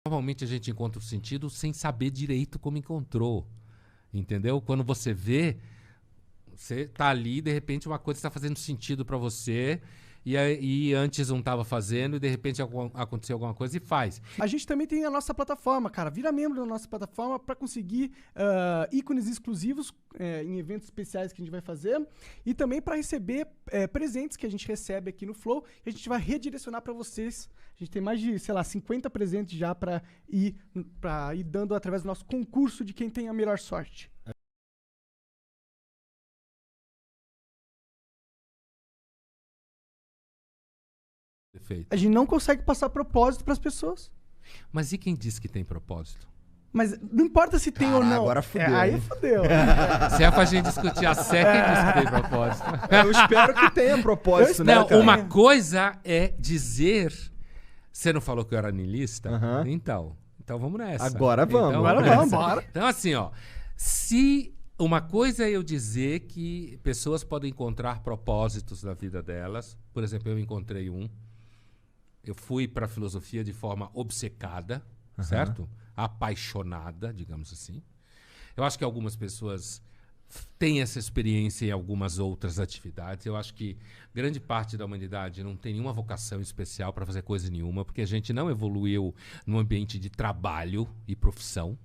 Normalmente a gente encontra o sentido sem saber direito como encontrou, entendeu? Quando você vê, você tá ali e de repente uma coisa está fazendo sentido para você e antes não estava fazendo e de repente aconteceu alguma coisa e faz. A gente também tem a nossa plataforma, cara. Vira membro da nossa plataforma para conseguir ícones exclusivos em eventos especiais que a gente vai fazer e também para receber presentes que a gente recebe aqui no Flow e a gente vai redirecionar para vocês. A gente tem mais de, sei lá, 50 presentes já para ir dando através do nosso concurso de quem tem a melhor sorte. Perfeito. A gente não consegue passar propósito para as pessoas. Mas e quem disse que tem propósito? Mas não importa se tem ou não. Agora fudeu. Aí hein? fudeu. Se é pra gente discutir a Sé, quem disse que tem propósito? Eu espero que tenha propósito, né, Não, cara? uma coisa é dizer... Você não falou que eu era niilista? Aham. Então vamos nessa. Agora vamos. Então, Agora nessa. vamos, bora. Então assim, ó. Se uma coisa é eu dizer que pessoas podem encontrar propósitos na vida delas. Por exemplo, eu encontrei um. Eu fui para a filosofia de forma obcecada, certo? Apaixonada, digamos assim. Eu acho que algumas pessoas têm essa experiência em algumas outras atividades. Eu acho que grande parte da humanidade não tem nenhuma vocação especial para fazer coisa nenhuma, porque a gente não evoluiu no ambiente de trabalho e profissão,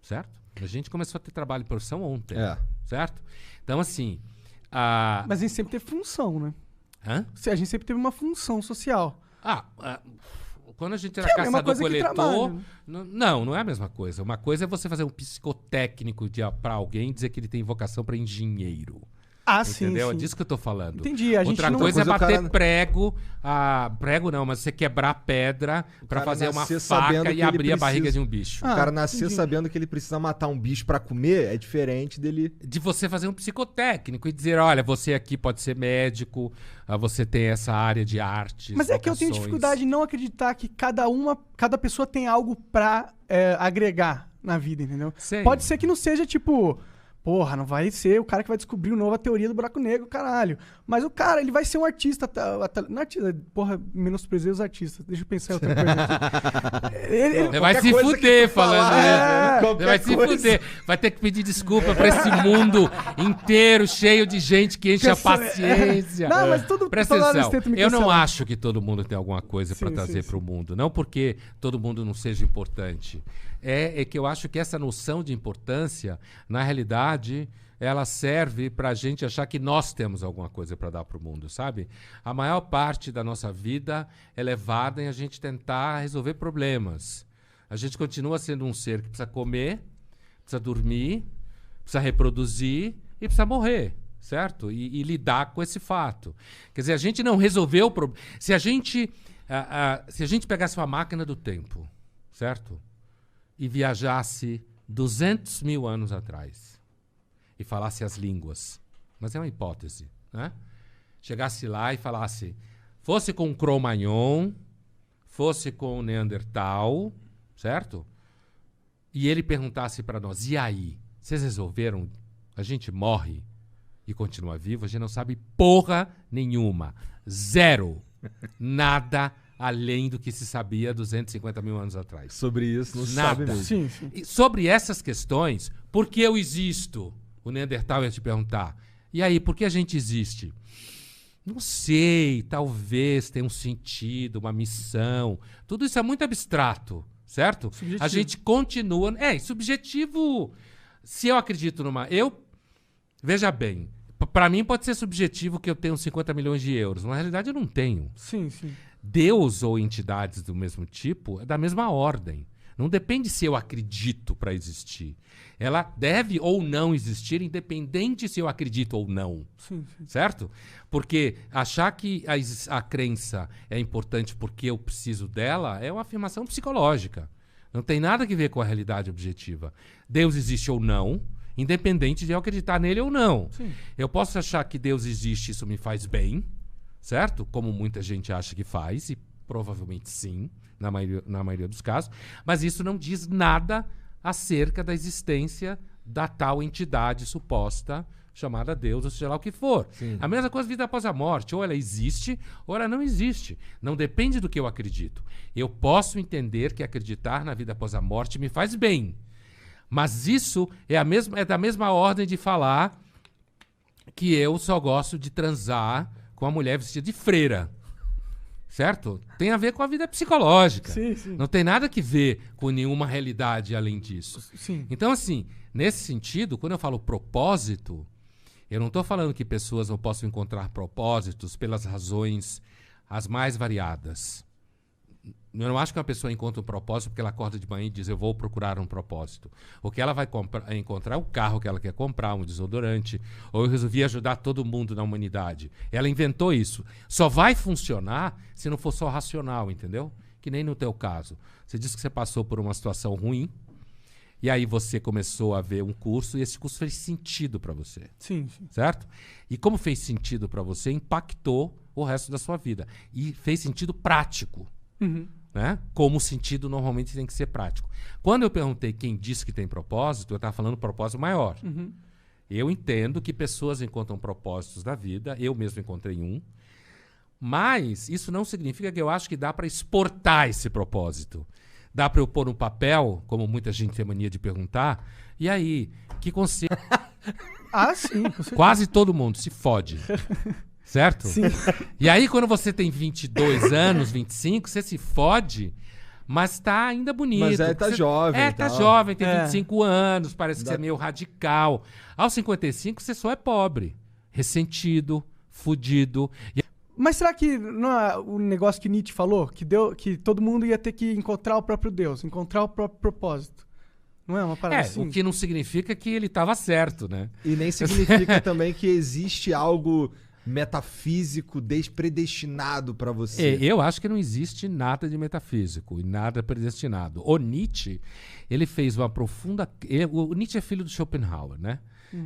certo? A gente começou a ter trabalho e profissão ontem, certo? Então, assim... Mas a gente sempre teve função, né? Hã? A gente sempre teve uma função social. Quando a gente era Que é a mesma coisa que caçador-coletor... trabalho, Não é a mesma coisa. Uma coisa é você fazer um psicotécnico para alguém e dizer que ele tem vocação para engenheiro. Entendeu? Sim. É disso que eu tô falando. Entendi. A gente Outra não... coisa é Coisa o bater cara- prego. Prego não, mas você quebrar pedra para cara fazer uma nascer sabendo faca que e ele abrir a barriga precisa- de um bicho. O cara nascer entendi. sabendo que ele precisa matar um bicho pra comer é diferente dele... De você fazer um psicotécnico e dizer, olha, você aqui pode ser médico, você tem essa área de artes. Mas é que eu tenho vocações. dificuldade em não acreditar que cada pessoa tem algo pra agregar na vida, entendeu? Sei. Pode ser que não seja tipo... Porra, não vai ser o cara que vai descobrir uma nova teoria do buraco negro, caralho. Mas o cara, ele vai ser um artista. Não artista, porra, menosprezei os artistas. Deixa eu pensar em outra coisa. Você vai se coisa que fuder tu falando falar, isso. Você vai se fuder. Vai ter que pedir desculpa pra esse mundo inteiro, cheio de gente que enche a paciência. Não, mas Presta toda hora eles atenção. tentam me Eu não cancelar. acho que todo mundo tem alguma coisa pra trazer pro mundo. Não porque todo mundo não seja importante. É que eu acho que essa noção de importância, na realidade, ela serve pra gente achar que nós temos alguma coisa pra dar pro mundo, sabe? A maior parte da nossa vida é levada em a gente tentar resolver problemas. A gente continua sendo um ser que precisa comer, precisa dormir, precisa reproduzir e precisa morrer, certo? E lidar com esse fato. Quer dizer, a gente não resolveu o problema. Se a gente pegasse uma máquina do tempo, certo? E viajasse 200 mil anos atrás e falasse as línguas, mas é uma hipótese, né? Chegasse lá e falasse, fosse com Cro-Magnon, fosse com Neandertal, certo? E ele perguntasse para nós, e aí? Vocês resolveram? A gente morre e continua vivo? A gente não sabe porra nenhuma. Zero. Nada além do que se sabia 250 mil anos atrás. Sobre isso, não se Nada. sabe mesmo. Sim, sim. E sobre essas questões, por que eu existo? O Neandertal ia te perguntar. E aí, por que a gente existe? Não sei, talvez tenha um sentido, uma missão. Tudo isso é muito abstrato, certo? Subjetivo. A gente continua... subjetivo. Se eu acredito numa... Veja bem, para mim pode ser subjetivo que eu tenho 50 milhões de euros. Na realidade, eu não tenho. Sim. Deus ou entidades do mesmo tipo é da mesma ordem. Não depende se eu acredito para existir. Ela deve ou não existir, independente se eu acredito ou não. Sim. Certo? Porque achar que a crença é importante porque eu preciso dela é uma afirmação psicológica. Não tem nada a ver com a realidade objetiva. Deus existe ou não, independente de eu acreditar nele ou não. Sim. Eu posso achar que Deus existe, isso me faz bem, certo? Como muita gente acha que faz, e provavelmente sim, na maioria dos casos, mas isso não diz nada acerca da existência da tal entidade suposta, chamada Deus, ou seja lá o que for. Sim. A mesma coisa vida após a morte. Ou ela existe, ou ela não existe. Não depende do que eu acredito. Eu posso entender que acreditar na vida após a morte me faz bem. Mas isso é da mesma ordem de falar que eu só gosto de transar com a mulher vestida de freira. Certo? Tem a ver com a vida psicológica. Sim, sim. Não tem nada que ver com nenhuma realidade além disso. Sim. Então, assim, nesse sentido, quando eu falo propósito, eu não estou falando que pessoas não possam encontrar propósitos pelas razões as mais variadas. Eu não acho que uma pessoa encontra um propósito porque ela acorda de manhã e diz, eu vou procurar um propósito. Ou que ela vai encontrar o carro que ela quer comprar, um desodorante. Ou eu resolvi ajudar todo mundo na humanidade. Ela inventou isso. Só vai funcionar se não for só racional, entendeu? Que nem no teu caso. Você disse que você passou por uma situação ruim, e aí você começou a ver um curso, e esse curso fez sentido para você. Sim, sim. Certo? E como fez sentido para você, impactou o resto da sua vida. E fez sentido prático. Uhum. Né? Como o sentido normalmente tem que ser prático. Quando eu perguntei quem disse que tem propósito, eu estava falando propósito maior. Uhum. Eu entendo que pessoas encontram propósitos na vida, eu mesmo encontrei um, mas isso não significa que eu acho que dá para exportar esse propósito. Dá para eu pôr no papel, como muita gente tem mania de perguntar, e aí, que conselho? Ah, sim. Com certeza. Quase todo mundo se fode. Certo? Sim. E aí, quando você tem 22 anos, 25, você se fode, mas tá ainda bonito. Mas aí tá jovem. Tá tal. jovem, tem 25 anos, parece que Dá- você é meio radical. Aos 55, você só é pobre, ressentido, fudido. Mas será que não é o negócio que Nietzsche falou? Que todo mundo ia ter que encontrar o próprio Deus, encontrar o próprio propósito. Não é uma parada assim? O que não significa que ele estava certo, né? E nem significa também que existe algo metafísico predestinado pra você. Eu acho que não existe nada de metafísico e nada predestinado. O Nietzsche, ele fez uma profunda... O Nietzsche é filho do Schopenhauer, né?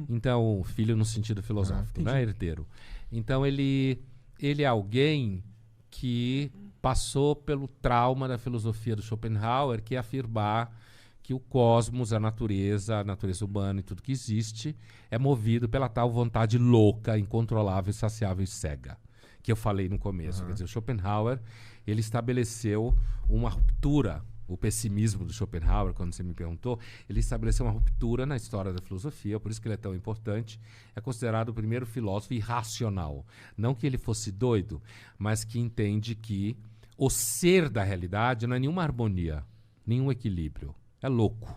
Então, filho no sentido filosófico, né? Herdeiro. Então, ele é alguém que passou pelo trauma da filosofia do Schopenhauer, que é afirmar que o cosmos, a natureza humana e tudo que existe é movido pela tal vontade louca, incontrolável, insaciável e cega, que eu falei no começo. Quer dizer, o Schopenhauer, ele estabeleceu uma ruptura, o pessimismo do Schopenhauer, quando você me perguntou, ele estabeleceu uma ruptura na história da filosofia, por isso que ele é tão importante, é considerado o primeiro filósofo irracional. Não que ele fosse doido, mas que entende que o ser da realidade não é nenhuma harmonia, nenhum equilíbrio. É louco.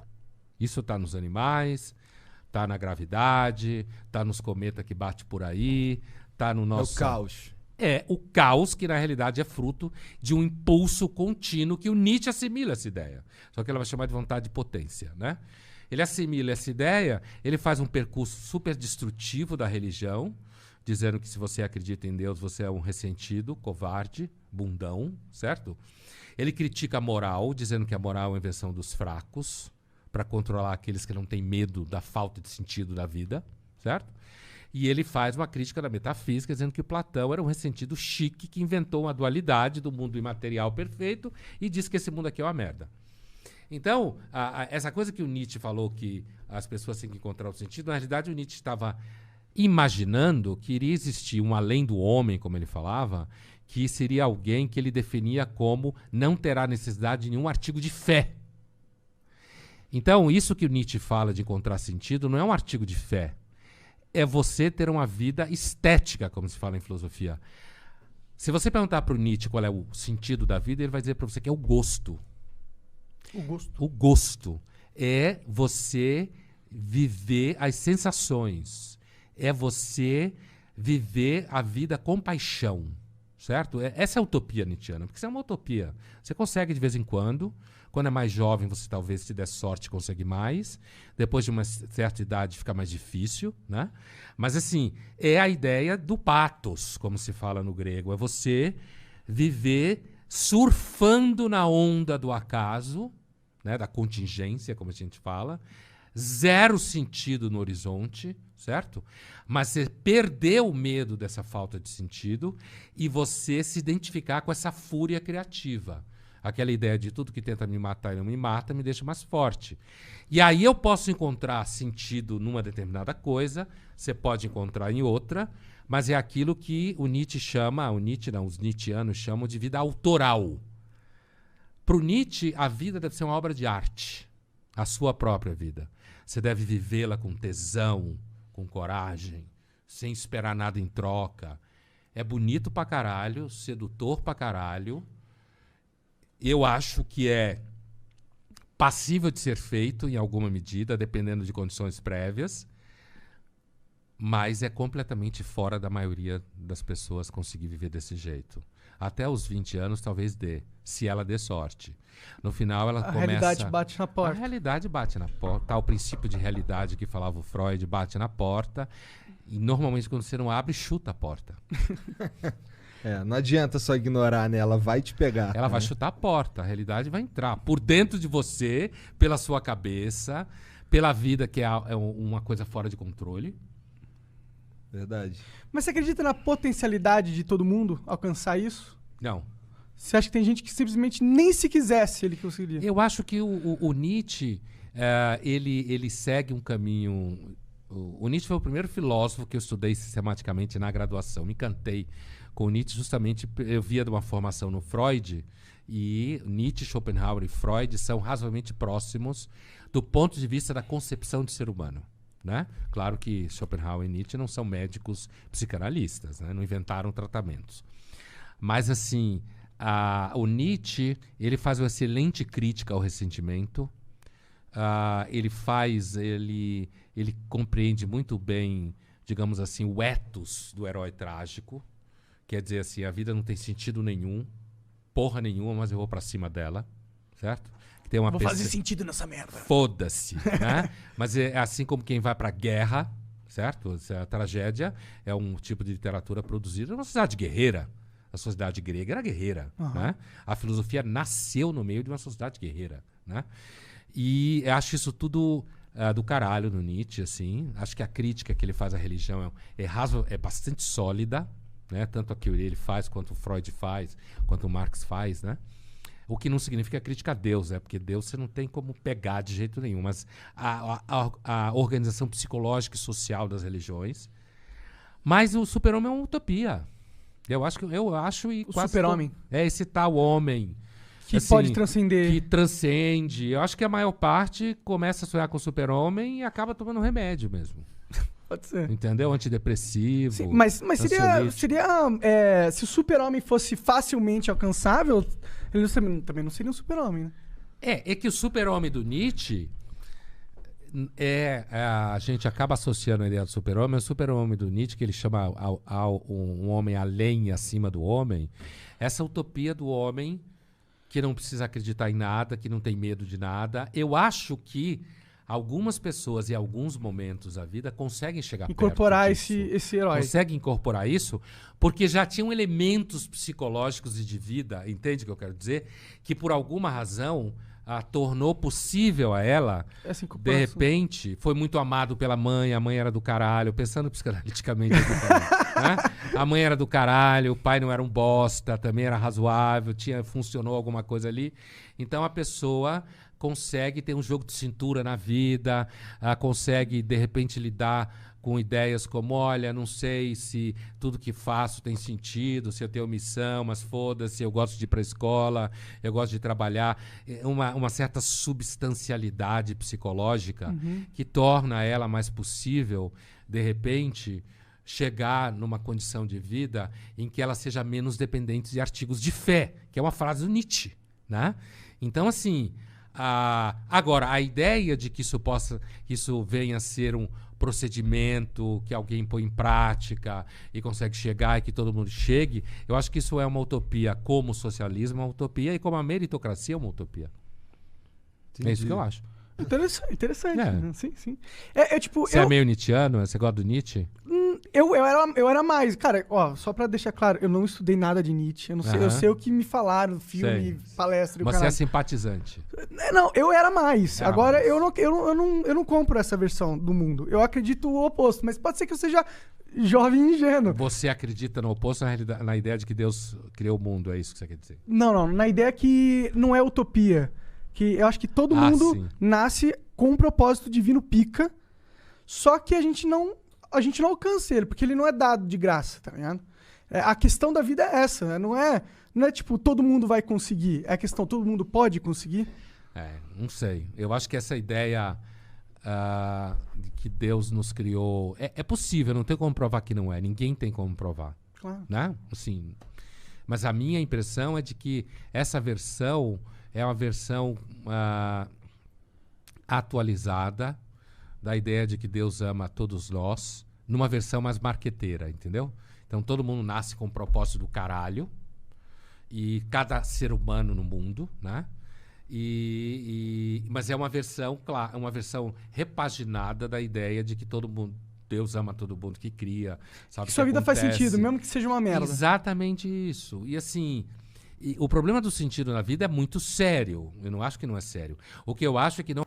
Isso está nos animais, está na gravidade, está nos cometas que bate por aí, está no nosso... É o caos. É o caos que, na realidade, é fruto de um impulso contínuo que o Nietzsche assimila essa ideia. Só que ela vai chamar de vontade de potência, né? Ele assimila essa ideia, ele faz um percurso super destrutivo da religião, dizendo que se você acredita em Deus, você é um ressentido, covarde, bundão, certo? Ele critica a moral, dizendo que a moral é uma invenção dos fracos, para controlar aqueles que não têm medo da falta de sentido da vida, certo? E ele faz uma crítica da metafísica, dizendo que Platão era um ressentido chique que inventou uma dualidade do mundo imaterial perfeito e disse que esse mundo aqui é uma merda. Então, essa coisa que o Nietzsche falou, que as pessoas têm que encontrar o sentido, na realidade o Nietzsche estava imaginando que iria existir um além do homem, como ele falava, que seria alguém que ele definia como não terá necessidade de nenhum artigo de fé. Então, isso que o Nietzsche fala de encontrar sentido não é um artigo de fé. É você ter uma vida estética, como se fala em filosofia. Se você perguntar para o Nietzsche qual é o sentido da vida, ele vai dizer para você que é o gosto. O gosto. O gosto é você viver as sensações. É você viver a vida com paixão. Certo? Essa é a utopia nietzschiana, porque isso é uma utopia. Você consegue de vez em quando é mais jovem, você talvez, se der sorte, consegue mais. Depois de uma certa idade, fica mais difícil, né? Mas, assim, é a ideia do pathos, como se fala no grego. É você viver surfando na onda do acaso, né? Da contingência, como a gente fala. Zero sentido no horizonte, certo? Mas você perdeu o medo dessa falta de sentido e você se identificar com essa fúria criativa. Aquela ideia de tudo que tenta me matar e não me mata me deixa mais forte. E aí eu posso encontrar sentido numa determinada coisa, você pode encontrar em outra, mas é aquilo que o Nietzsche chama, os nietzschianos chamam de vida autoral. Para o Nietzsche, a vida deve ser uma obra de arte, a sua própria vida. Você deve vivê-la com tesão, com coragem, sem esperar nada em troca. É bonito pra caralho, sedutor pra caralho. Eu acho que é passível de ser feito em alguma medida, dependendo de condições prévias, mas é completamente fora da maioria das pessoas conseguir viver desse jeito. Até os 20 anos talvez dê, se ela der sorte. No final ela começa... A realidade bate na porta. A realidade bate na porta. Tá, o princípio de realidade que falava o Freud bate na porta e normalmente quando você não abre, chuta a porta. Não adianta só ignorar, né? Ela vai te pegar. Ela vai chutar a porta, a realidade vai entrar por dentro de você, pela sua cabeça, pela vida que é uma coisa fora de controle. Verdade. Mas você acredita na potencialidade de todo mundo alcançar isso? Não. Você acha que tem gente que simplesmente nem se quisesse ele conseguiria? Eu acho que o Nietzsche, ele segue um caminho... O Nietzsche foi o primeiro filósofo que eu estudei sistematicamente na graduação. Me encantei com o Nietzsche justamente... Eu via de uma formação no Freud e Nietzsche, Schopenhauer e Freud são razoavelmente próximos do ponto de vista da concepção de ser humano. Né? Claro que Schopenhauer e Nietzsche não são médicos psicanalistas, né? Não inventaram tratamentos. Mas, assim, o Nietzsche ele faz uma excelente crítica ao ressentimento. Ele compreende muito bem, digamos assim, o ethos do herói trágico. Quer dizer assim, a vida não tem sentido nenhum, porra nenhuma, mas eu vou pra cima dela, certo? Tem uma Vou fazer sentido nessa merda. Foda-se, né? Mas é assim como quem vai pra guerra, certo? A tragédia é um tipo de literatura produzida numa sociedade guerreira. A sociedade grega era guerreira, né? A filosofia nasceu no meio de uma sociedade guerreira, né? E eu acho isso tudo do caralho no Nietzsche, assim. Acho que a crítica que ele faz à religião é bastante sólida, né? Tanto a que ele faz, quanto o Freud faz, quanto o Marx faz, né? O que não significa crítica a Deus, né? Porque Deus você não tem como pegar de jeito nenhum. Mas a organização psicológica e social das religiões. Mas o super-homem é uma utopia. Eu acho e o quase super-homem. É esse tal homem que assim, pode transcender. Que transcende. Eu acho que a maior parte começa a sonhar com o super-homem e acaba tomando remédio mesmo. Pode ser. Entendeu? Antidepressivo. Sim, mas seria se o super-homem fosse facilmente alcançável, ele também não seria um super-homem, né? É que o super-homem do Nietzsche a gente acaba associando a ideia do super-homem. O super-homem do Nietzsche, que ele chama um homem além e acima do homem, essa utopia do homem que não precisa acreditar em nada, que não tem medo de nada. Eu acho que algumas pessoas, em alguns momentos da vida, conseguem chegar incorporar perto disso. esse herói. Conseguem incorporar isso porque já tinham elementos psicológicos e de vida, entende o que eu quero dizer? Que por alguma razão tornou possível a ela, de repente, foi muito amado pela mãe, a mãe era do caralho, pensando psicanaliticamente aqui também, né? A mãe era do caralho, o pai não era um bosta, também era razoável, funcionou alguma coisa ali. Então a pessoa consegue ter um jogo de cintura na vida, consegue, de repente, lidar com ideias como, olha, não sei se tudo que faço tem sentido, se eu tenho missão, mas foda-se, eu gosto de ir para a escola, eu gosto de trabalhar. Uma certa substancialidade psicológica que torna ela mais possível, de repente, chegar numa condição de vida em que ela seja menos dependente de artigos de fé, que é uma frase do Nietzsche, né? Então, assim... agora, a ideia de que isso venha a ser um procedimento que alguém põe em prática e consegue chegar e que todo mundo chegue, eu acho que isso é uma utopia, como o socialismo é uma utopia e como a meritocracia é uma utopia. Entendi. É isso que eu acho. Interessante. Sim, sim. Tipo, você é meio nietzschiano? Você gosta do Nietzsche? Eu era mais. Cara, ó, só pra deixar claro, eu não estudei nada de Nietzsche. Eu não sei, eu sei o que me falaram, filme, palestra. Mas você é simpatizante. Não, eu era mais. Agora, mais. Eu não compro essa versão do mundo. Eu acredito o oposto, mas pode ser que eu seja jovem e ingênuo. Você acredita no oposto, na ideia de que Deus criou o mundo, é isso que você quer dizer? Não, na ideia que não é utopia. Que eu acho que todo mundo nasce com um propósito divino pica, só que a gente não alcança ele, porque ele não é dado de graça, tá ligado? A questão da vida é essa, né? Não é tipo, todo mundo vai conseguir. É a questão, todo mundo pode conseguir? Não sei. Eu acho que essa ideia de que Deus nos criou... É possível, não tem como provar que não é. Ninguém tem como provar. Claro. Né? Assim, mas a minha impressão é de que essa versão é uma versão atualizada da ideia de que Deus ama todos nós, numa versão mais marqueteira, entendeu? Então todo mundo nasce com o propósito do caralho, e cada ser humano no mundo, né? Mas é uma versão, claro, uma versão repaginada da ideia de que todo mundo, Deus ama todo mundo que cria, sabe? Que sua vida faz sentido, mesmo que seja uma merda. Exatamente isso. E assim, o problema do sentido na vida é muito sério. Eu não acho que não é sério. O que eu acho é que não